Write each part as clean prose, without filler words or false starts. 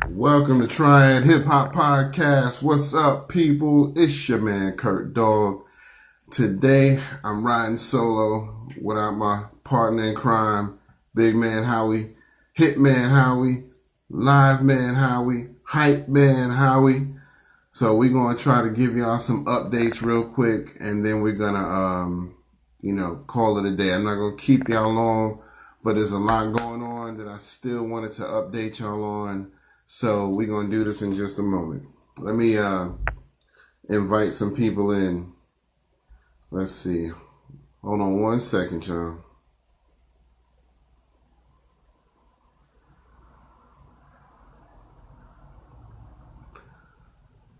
Welcome to Triad Hip Hop Podcast. What's up, people? It's your man, Kurt Dog. Today, I'm riding solo without my partner in crime, Big Man Howie, Hitman Howie, Live Man Howie, Hype Man Howie. So we're going to try to give y'all some updates real quick, and then we're going to, call it a day. I'm not going to keep y'all long, but there's a lot going on that I still wanted to update y'all on. So we're going to do this in just a moment. Let me invite some people in. Let's see. Hold on one second, y'all.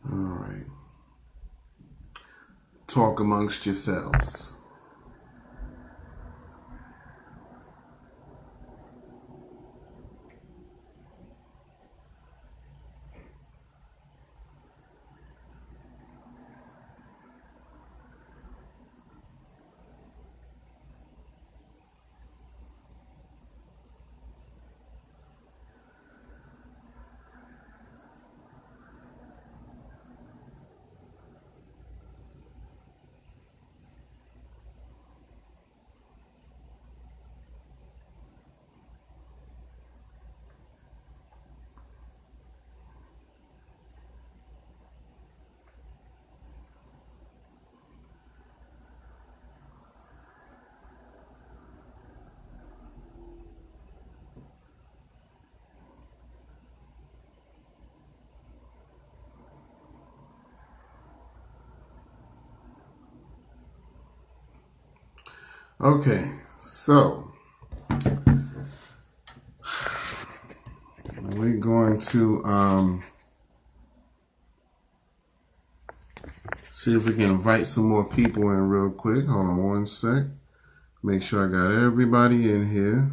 All right. Talk amongst yourselves. Okay, so we're going to see if we can invite some more people in real quick. Hold on one sec. Make sure I got everybody in here.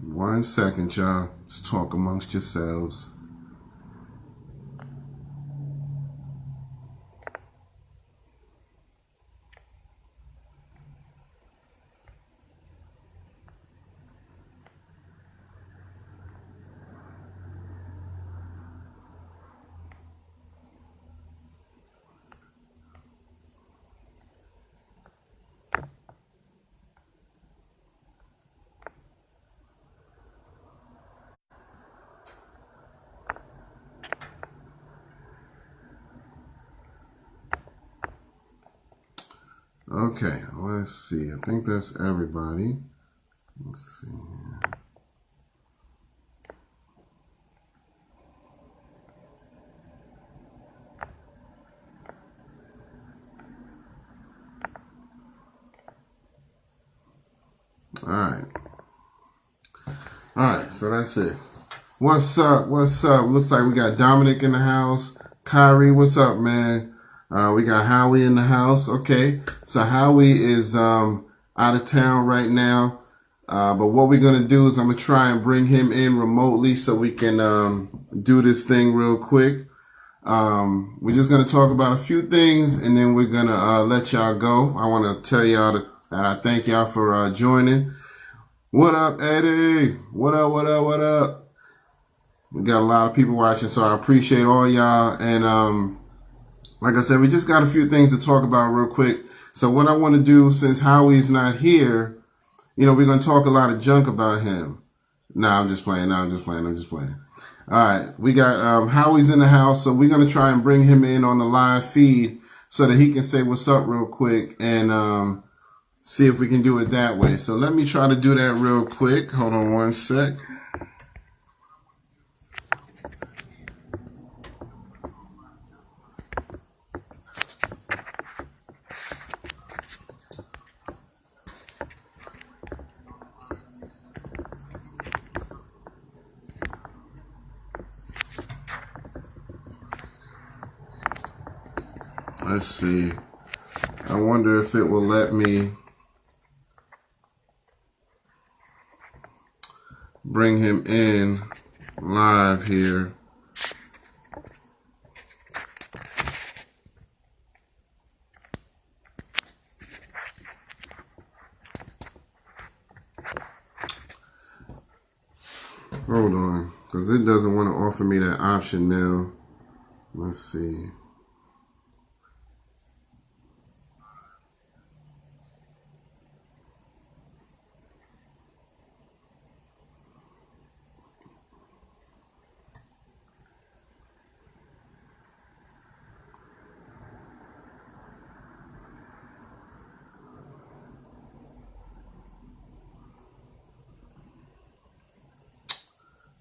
One second, y'all. Let's talk amongst yourselves. Okay, let's see. I think that's everybody. Let's see here. All right, so that's it. What's up? Looks like we got Dominic in the house. Kyrie, what's up, man? We got Howie in the house. Okay, so Howie is out of town right now. But what we're going to do is I'm going to try and bring him in remotely so we can do this thing real quick. We're just going to talk about a few things, and then we're going to let y'all go. I want to tell y'all that I thank y'all for joining. What up, Eddie? What up? We got a lot of people watching, so I appreciate all y'all. And like I said, we just got a few things to talk about real quick. So what I want to do, since Howie's not here, we're going to talk a lot of junk about him. Nah, I'm just playing. All right, we got Howie's in the house, so we're going to try and bring him in on the live feed so that he can say what's up real quick and see if we can do it that way. So let me try to do that real quick. Hold on one sec. Let's see. I wonder if it will let me. bring him in live here. Hold on, because it doesn't want to offer me that option now. Let's see.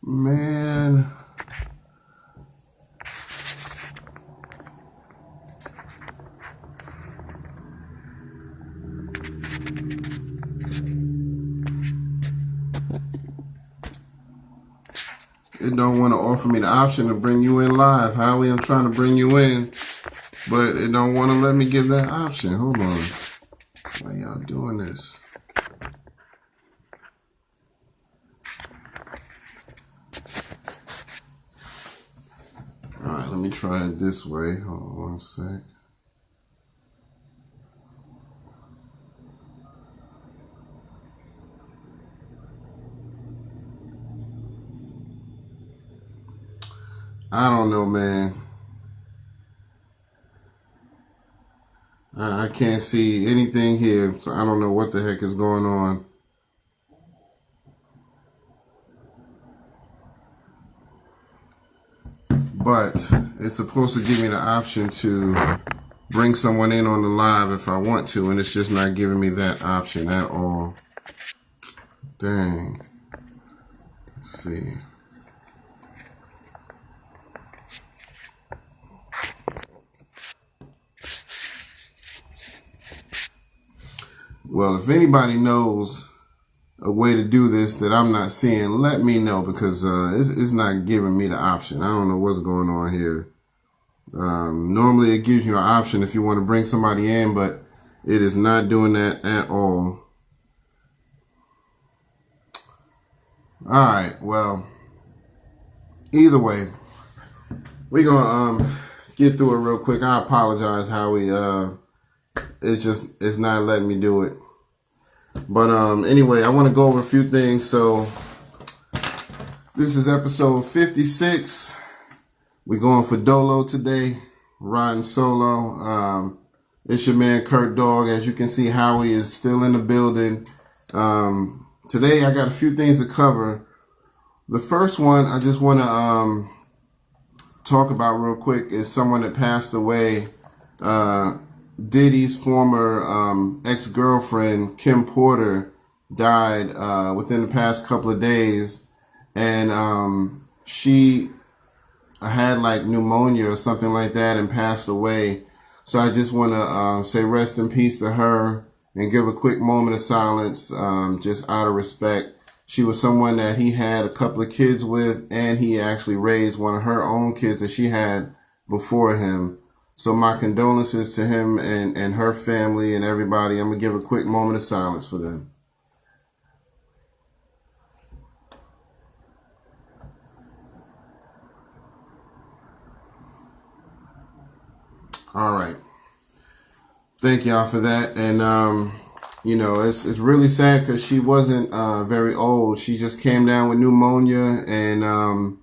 Man. It don't want to offer me the option to bring you in live. Howie, I'm trying to bring you in, but it don't want to let me give that option. Hold on. Why y'all doing this? Let me try it this way. Hold on one sec. I don't know, man. I can't see anything here, so I don't know what the heck is going on. But it's supposed to give me the option to bring someone in on the live if I want to, and it's just not giving me that option at all. Dang. Let's see. Well, if anybody knows a way to do this that I'm not seeing, let me know, because it's not giving me the option. I don't know what's going on here. Normally it gives you an option if you want to bring somebody in, but it is not doing that at all. All right, well, either way, we're gonna get through it real quick. I apologize, Howie. It's not letting me do it. But anyway, I want to go over a few things. So this is episode 56. We're going for Dolo today, riding solo. It's your man Kurt Dog. As you can see, Howie is still in the building. Today I got a few things to cover. The first one I just want to talk about real quick is someone that passed away. Diddy's former ex-girlfriend, Kim Porter, died within the past couple of days. And she had like pneumonia or something like that and passed away. So I just want to say rest in peace to her and give a quick moment of silence, just out of respect. She was someone that he had a couple of kids with, and he actually raised one of her own kids that she had before him. So my condolences to him and her family and everybody. I'm going to give a quick moment of silence for them. All right. Thank y'all for that. And, you know, it's really sad because she wasn't very old. She just came down with pneumonia and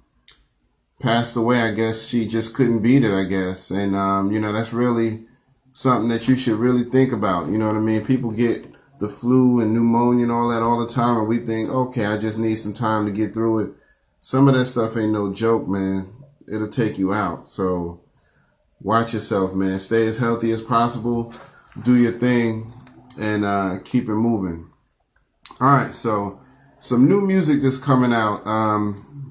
passed away. I guess she just couldn't beat it, I guess. And, you know, that's really something that you should really think about. You know what I mean? People get the flu and pneumonia and all that all the time, and we think, okay, I just need some time to get through it. Some of that stuff ain't no joke, man. It'll take you out. So watch yourself, man. Stay as healthy as possible. Do your thing and keep it moving. All right, so some new music that's coming out.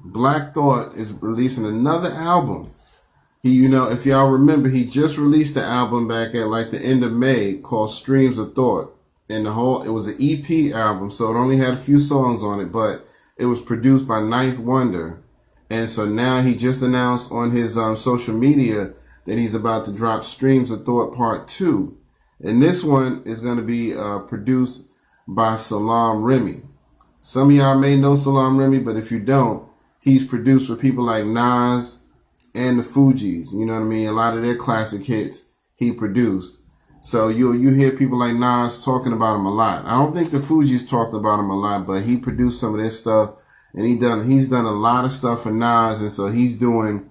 Black Thought is releasing another album. He, you know, if y'all remember, he just released the album back at like the end of May called Streams of Thought. And it was an EP album, so it only had a few songs on it, but it was produced by Ninth Wonder. And so now he just announced on his social media that he's about to drop Streams of Thought Part 2. And this one is going to be produced by Salaam Remi. Some of y'all may know Salaam Remi, but if you don't, he's produced for people like Nas and the Fugees. You know what I mean? A lot of their classic hits he produced. So you hear people like Nas talking about him a lot. I don't think the Fugees talked about him a lot, but he produced some of their stuff, and he's done a lot of stuff for Nas, and so he's doing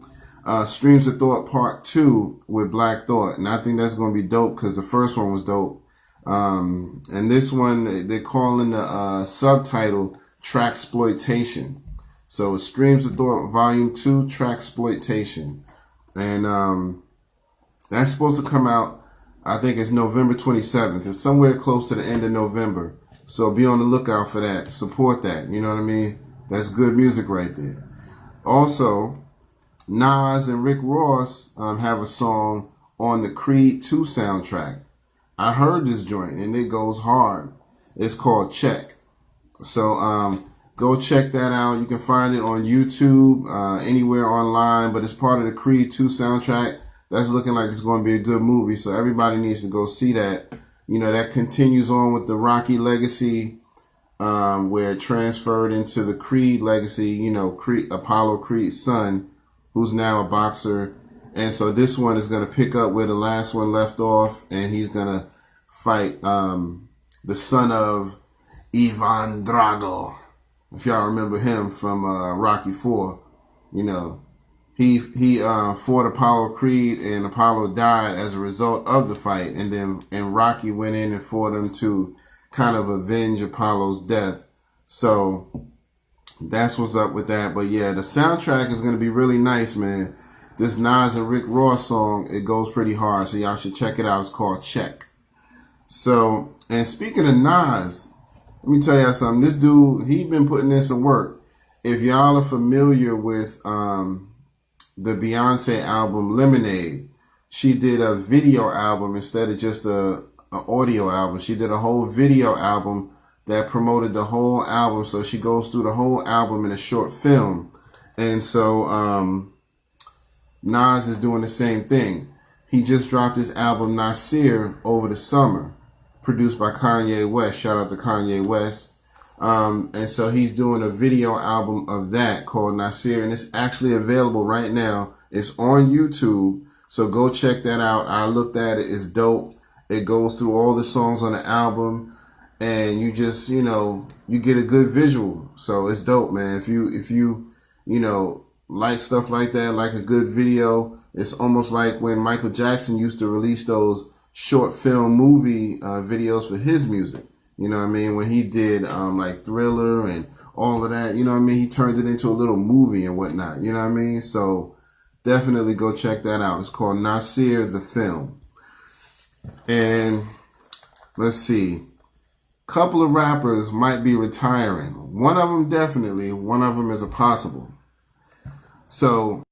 Streams of Thought Part 2 with Black Thought, and I think that's going to be dope because the first one was dope. And this one, they're calling the subtitle Tracksploitation. So Streams of Thought Volume 2, Tracksploitation. And that's supposed to come out, I think it's November 27th. It's somewhere close to the end of November. So be on the lookout for that. Support that. You know what I mean? That's good music right there. Also, Nas and Rick Ross have a song on the Creed 2 soundtrack. I heard this joint and it goes hard. It's called Check. So go check that out. You can find it on YouTube, anywhere online, but it's part of the Creed 2 soundtrack. That's looking like it's going to be a good movie. So everybody needs to go see that. You know, that continues on with the Rocky legacy, where it transferred into the Creed legacy, you know, Apollo Creed's son, who's now a boxer. And so this one is going to pick up where the last one left off, and he's going to fight the son of Ivan Drago. If y'all remember him from Rocky 4, you know, he fought Apollo Creed, and Apollo died as a result of the fight. And Rocky went in and fought him to kind of avenge Apollo's death. So that's what's up with that. But yeah, the soundtrack is going to be really nice, man. This Nas and Rick Ross song, it goes pretty hard. So y'all should check it out. It's called Check. So, and speaking of Nas, let me tell y'all something. This dude, he been putting in some work. If y'all are familiar with the Beyonce album Lemonade, she did a video album instead of just a audio album. She did a whole video album that promoted the whole album. So she goes through the whole album in a short film. And so Nas is doing the same thing. He just dropped his album Nasir over the summer, produced by Kanye West. Shout out to Kanye West. And so he's doing a video album of that called Nasir, and it's actually available right now. It's on YouTube, so go check that out. I looked at it. It's dope. It goes through all the songs on the album, and you just, you know, you get a good visual. So it's dope, man. If you like stuff like that, like a good video, it's almost like when Michael Jackson used to release those short film movie videos for his music. You know what I mean? When he did like Thriller and all of that, you know what I mean? He turned it into a little movie and whatnot. You know what I mean? So definitely go check that out. It's called Nasir the Film. And let's see. Couple of rappers might be retiring. One of them definitely. One of them is a possible. So,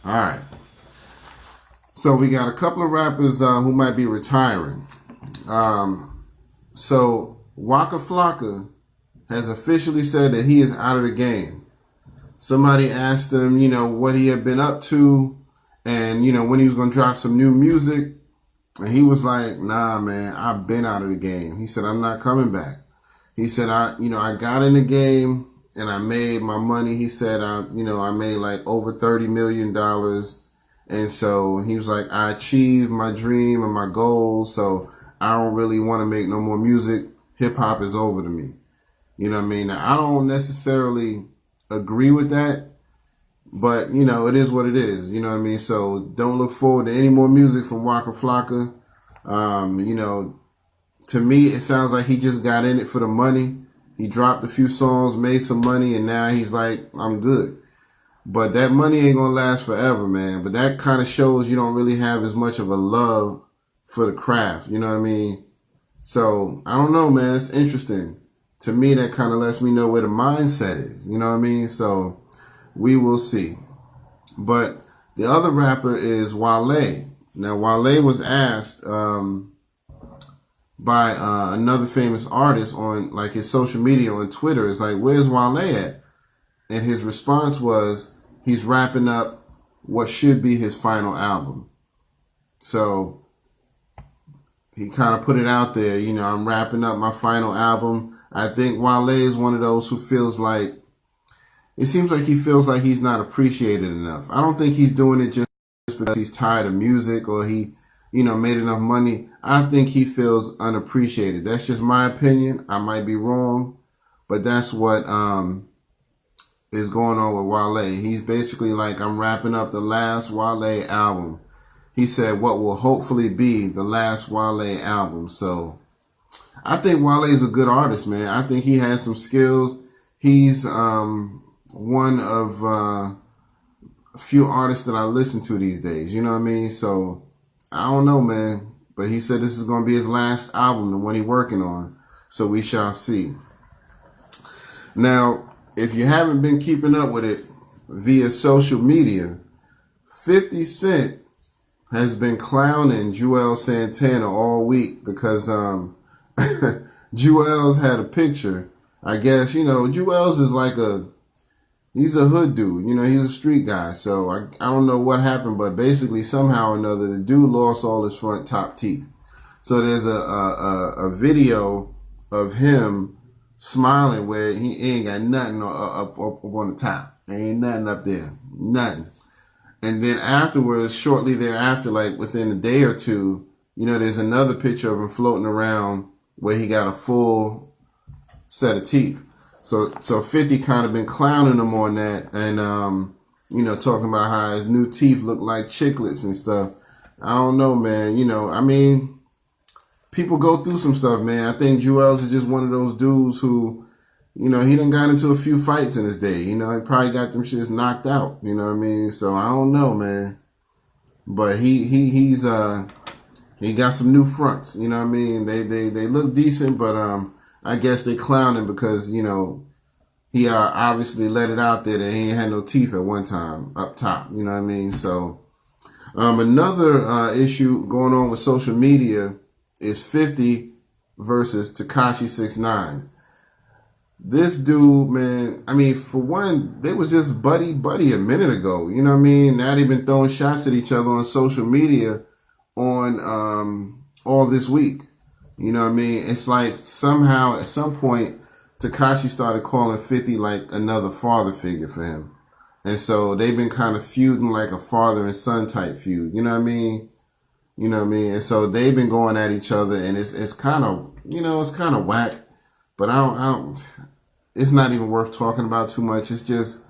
all right. So we got a couple of rappers who might be retiring. So Wacka Flokka has officially said that he is out of the game. Somebody asked him, you know, what he had been up to and, you know, when he was going to drop some new music. And he was like, nah, man, I've been out of the game. He said, I'm not coming back. He said, I got in the game and I made my money. He said, I made like over $30 million. And so he was like, I achieved my dream and my goals. So I don't really want to make no more music. Hip hop is over to me. You know what I mean? Now, I don't necessarily agree with that, but you know, it is what it is. You know what I mean? So don't look forward to any more music from Wacka Flocka. You know, to me, it sounds like he just got in it for the money. He dropped a few songs, made some money, and now he's like, I'm good. But that money ain't gonna last forever, man. But that kind of shows you don't really have as much of a love for the craft. You know what I mean? So I don't know, man. It's interesting. To me, that kind of lets me know where the mindset is. You know what I mean? So we will see. But the other rapper is Wale. Now, Wale was asked by another famous artist on like his social media on Twitter. It's like, where's Wale at? And his response was, he's wrapping up what should be his final album. So he kind of put it out there. You know, I'm wrapping up my final album. I think Wale is one of those who feels like, it seems like he feels like he's not appreciated enough. I don't think he's doing it just because he's tired of music or he, you know, made enough money. I think he feels unappreciated. That's just my opinion. I might be wrong, but that's what is going on with Wale. He's basically like, I'm wrapping up the last Wale album. He said what will hopefully be the last Wale album. So I think Wale is a good artist, man. I think he has some skills. He's one of a few artists that I listen to these days. You know what I mean? So I don't know, man. But he said this is going to be his last album, the one he's working on. So we shall see. Now, if you haven't been keeping up with it via social media, 50 Cent has been clowning Juelz Santana all week because Juelz had a picture. I guess, you know, Juelz is like he's a hood dude. You know, he's a street guy. So I don't know what happened, but basically somehow or another, the dude lost all his front top teeth. So there's a video of him smiling where he ain't got nothing up on the top. There ain't nothing up there. Nothing. And then afterwards, shortly thereafter, like within a day or two, you know, there's another picture of him floating around where he got a full set of teeth. So 50 kind of been clowning him on that and, you know, talking about how his new teeth look like chiclets and stuff. I don't know, man. You know, I mean, people go through some stuff, man. I think Juelz is just one of those dudes who, you know, he done got into a few fights in his day. You know, he probably got them shits knocked out. You know what I mean? So I don't know, man. But he got some new fronts. You know what I mean? They look decent, but I guess they clown him because, you know, he obviously let it out there that he ain't had no teeth at one time up top. You know what I mean? So another issue going on with social media is 50 versus Tekashi 6ix9ine. This dude, man, I mean, for one, they was just buddy a minute ago. You know what I mean? Now they've been throwing shots at each other on social media on all this week. You know what I mean? It's like somehow at some point Tekashi started calling 50 like another father figure for him. And so they've been kind of feuding like a father and son type feud. You know what I mean? You know what I mean? And so they've been going at each other and it's kind of, you know, it's kind of whack. But I don't, it's not even worth talking about too much. It's just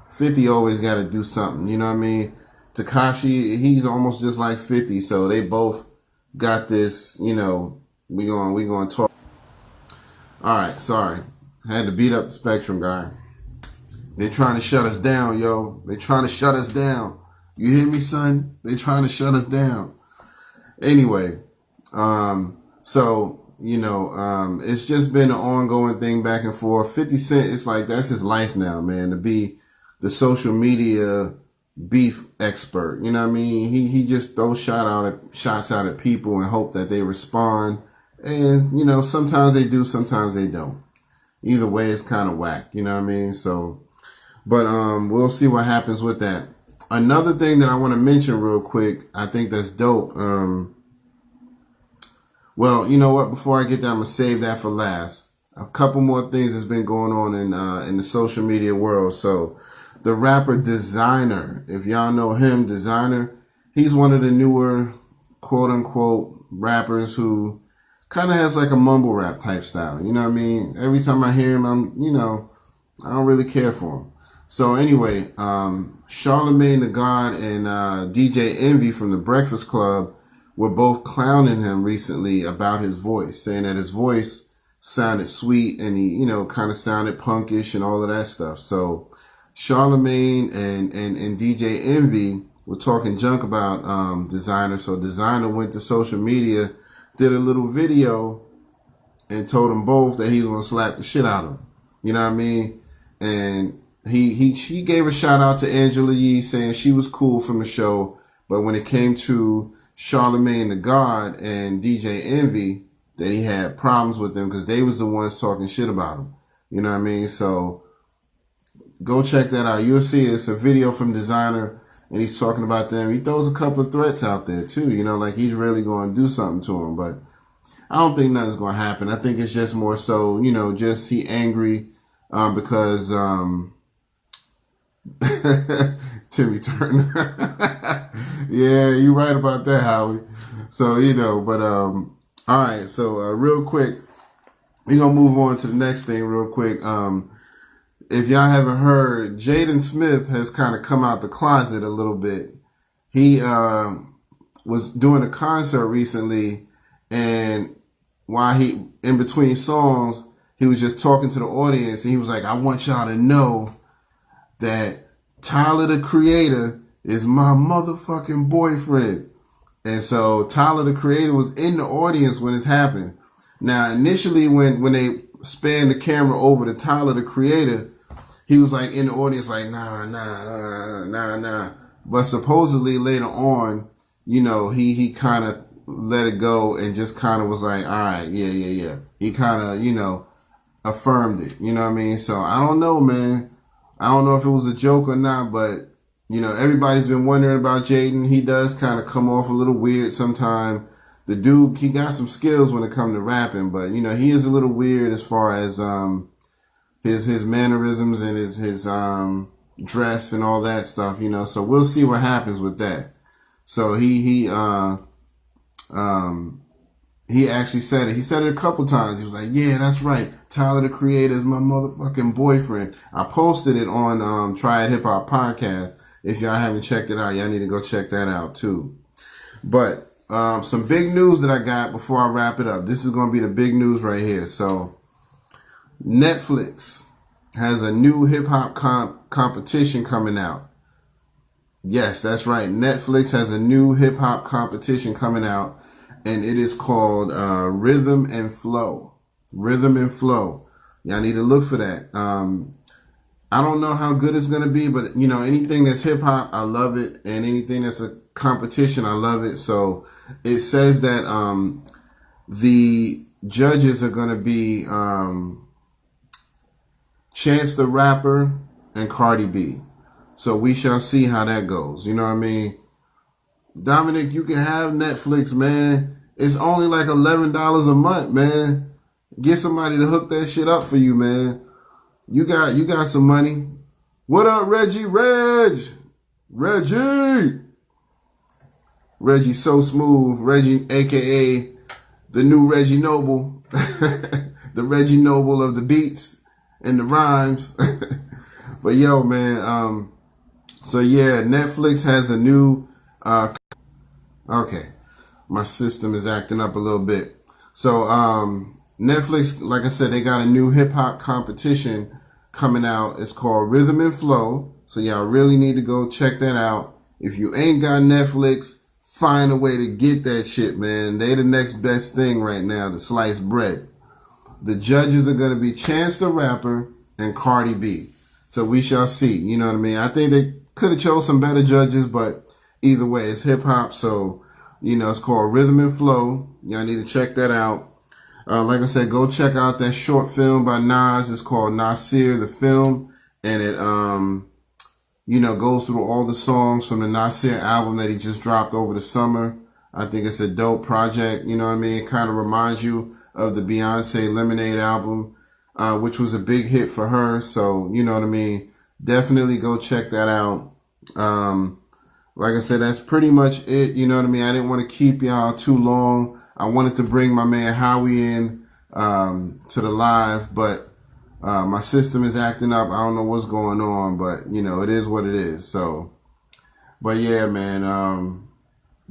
50 always got to do something. You know what I mean? Tekashi, he's almost just like 50. So they both got this, you know, we going to talk. All right. Sorry. I had to beat up the Spectrum guy. They're trying to shut us down, yo. They're trying to shut us down. You hear me, son? They're trying to shut us down. Anyway, so, you know, it's just been an ongoing thing back and forth. 50 Cent, it's like, that's his life now, man, to be the social media beef expert. You know what I mean? He just throws shots out at people and hope that they respond. And, you know, sometimes they do, sometimes they don't. Either way, it's kind of whack. You know what I mean? So, but we'll see what happens with that. Another thing that I want to mention real quick, I think that's dope. Well, you know what? Before I get there, I'm going to save that for last. A couple more things that's been going on in the social media world. So the rapper Desiigner, if y'all know him, Desiigner, he's one of the newer quote unquote rappers who kind of has like a mumble rap type style. You know what I mean? Every time I hear him, I don't really care for him. So anyway, Charlamagne the God and DJ Emvy from the Breakfast Club were both clowning him recently about his voice, saying that his voice sounded sweet and he, you know, kind of sounded punkish and all of that stuff. So Charlamagne and DJ Emvy were talking junk about Desiigner. So Desiigner went to social media, did a little video, and told them both that he was gonna slap the shit out of them. You know what I mean? And he gave a shout out to Angela Yee, saying she was cool from the show, but when it came to Charlamagne the God and DJ Emvy, that he had problems with them because they was the ones talking shit about him. You know what I mean? So go check that out. You'll see it's a video from Desiigner and he's talking about them. He throws a couple of threats out there too, you know, like he's really going to do something to him. But I don't think nothing's going to happen. I think it's just more so, you know, just he angry because Timmy Turner. Yeah, you right about that, Howie. So, you know, but all right. So real quick, we're going to move on to the next thing real quick. If y'all haven't heard, Jaden Smith has kind of come out the closet a little bit. He was doing a concert recently, and while he, in between songs, he was just talking to the audience, and he was like, I want y'all to know that Tyler, the Creator, is my motherfucking boyfriend. And so Tyler, the Creator, was in the audience when this happened. Now, initially, when they spanned the camera over to Tyler, the Creator, he was like in the audience, like, nah. But supposedly later on, you know, he kind of let it go and just kind of was like, all right, yeah. He kind of, you know, affirmed it. You know what I mean? So I don't know, man. I don't know if it was a joke or not, but, you know, everybody's been wondering about Jaden. He does kind of come off a little weird sometimes. The dude, he got some skills when it comes to rapping, but, you know, he is a little weird as far as his mannerisms and his dress and all that stuff, you know. So we'll see what happens with that. So he actually said it. He said it a couple times. He was like, yeah, that's right. Tyler, the Creator, is my motherfucking boyfriend. I posted it on Triad Hip Hop Podcast. If y'all haven't checked it out, y'all need to go check that out too. But some big news that I got before I wrap it up. This is going to be the big news right here. So Netflix has a new hip hop competition coming out. Yes, that's right. Netflix has a new hip hop competition coming out, and it is called Rhythm and Flow. Rhythm and Flow. Y'all need to look for that. I don't know how good it's going to be, but, you know, anything that's hip hop, I love it. And anything that's a competition, I love it. So it says that the judges are going to be Chance the Rapper and Cardi B. So we shall see how that goes. You know what I mean? Dominic, you can have Netflix, man. It's only like $11 a month, man. Get somebody to hook that shit up for you, man. You got some money. What up, Reggie? Reggie so smooth. Reggie, a.k.a. the new Reggie Noble. The Reggie Noble of the beats and the rhymes. But yo, man, so yeah, Netflix has a new, okay, my system is acting up a little bit. So, Netflix, like I said, they got a new hip hop competition coming out. It's called Rhythm and Flow. So y'all really need to go check that out. If you ain't got Netflix, find a way to get that shit, man. They the next best thing right now to slice bread. The judges are going to be Chance the Rapper and Cardi B. So we shall see. You know what I mean? I think they could have chose some better judges, but either way, it's hip hop. So, you know, it's called Rhythm and Flow. Y'all need to check that out. Like I said, go check out that short film by Nas. It's called Nasir, the film. And it, you know, goes through all the songs from the Nasir album that he just dropped over the summer. I think it's a dope project. You know what I mean? It kind of reminds you of the Beyonce Lemonade album, which was a big hit for her. So, you know what I mean? Definitely go check that out. Like I said, that's pretty much it. You know what I mean? I didn't want to keep y'all too long. I wanted to bring my man Howie in to the live, but my system is acting up. I don't know what's going on, but, you know, it is what it is. So, but yeah, man,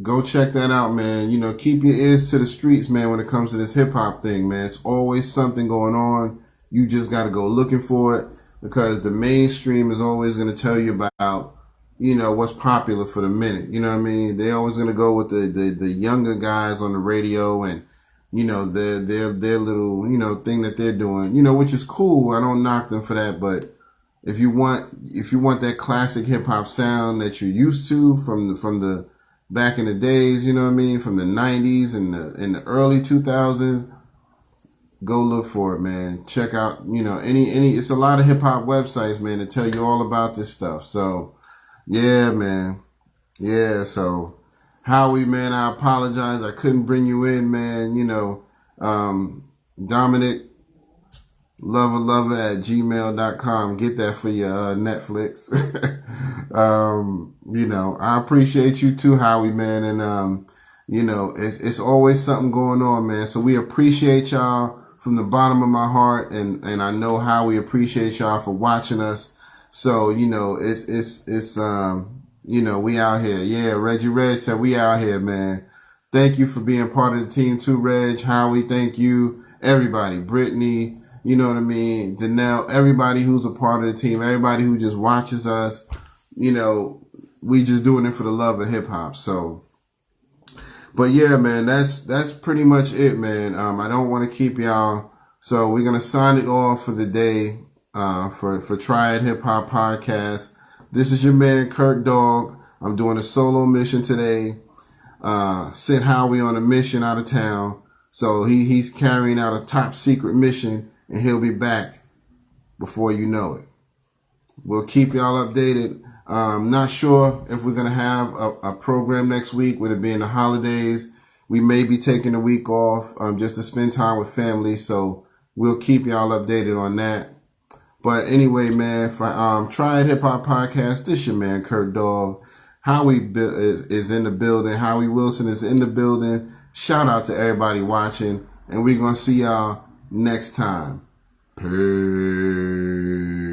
go check that out, man. You know, keep your ears to the streets, man, when it comes to this hip-hop thing, man. It's always something going on. You just got to go looking for it, because the mainstream is always going to tell you about, you know, what's popular for the minute. You know what I mean? They always going to go with the younger guys on the radio and, you know, their little, you know, thing that they're doing, you know, which is cool. I don't knock them for that. But if you want that classic hip hop sound that you're used to from the back in the days, you know what I mean? From the 90s and in the early 2000s, go look for it, man. Check out, you know, it's a lot of hip hop websites, man, that tell you all about this stuff. So, yeah, man. Yeah, so Howie, man, I apologize. I couldn't bring you in, man. You know, Dominic, lover at gmail.com. Get that for your Netflix. You know, I appreciate you too, Howie, man. And, you know, it's always something going on, man. So we appreciate y'all from the bottom of my heart. And I know Howie appreciates y'all for watching us. So, you know, it's you know, we out here. Yeah, Reggie Reg said we out here, man. Thank you for being part of the team too, Reg. Howie, thank you. Everybody, Brittany, you know what I mean? Danelle, everybody who's a part of the team, everybody who just watches us, you know, we just doing it for the love of hip hop. So, but yeah, man, that's pretty much it, man. I don't want to keep y'all. So we're going to sign it off for the day, for Triad Hip Hop Podcast. This is your man, Kurt Dog. I'm doing a solo mission today. Sent Howie on a mission out of town. So he's carrying out a top secret mission, and he'll be back before you know it. We'll keep y'all updated. Not sure if we're going to have a program next week with it being the holidays. We may be taking a week off just to spend time with family. So we'll keep y'all updated on that. But anyway, man, for Triad Hip Hop Podcast, this your man, Kurt Dog. Howie is in the building. Howie Wilson is in the building. Shout out to everybody watching. And we're going to see y'all next time. Peace.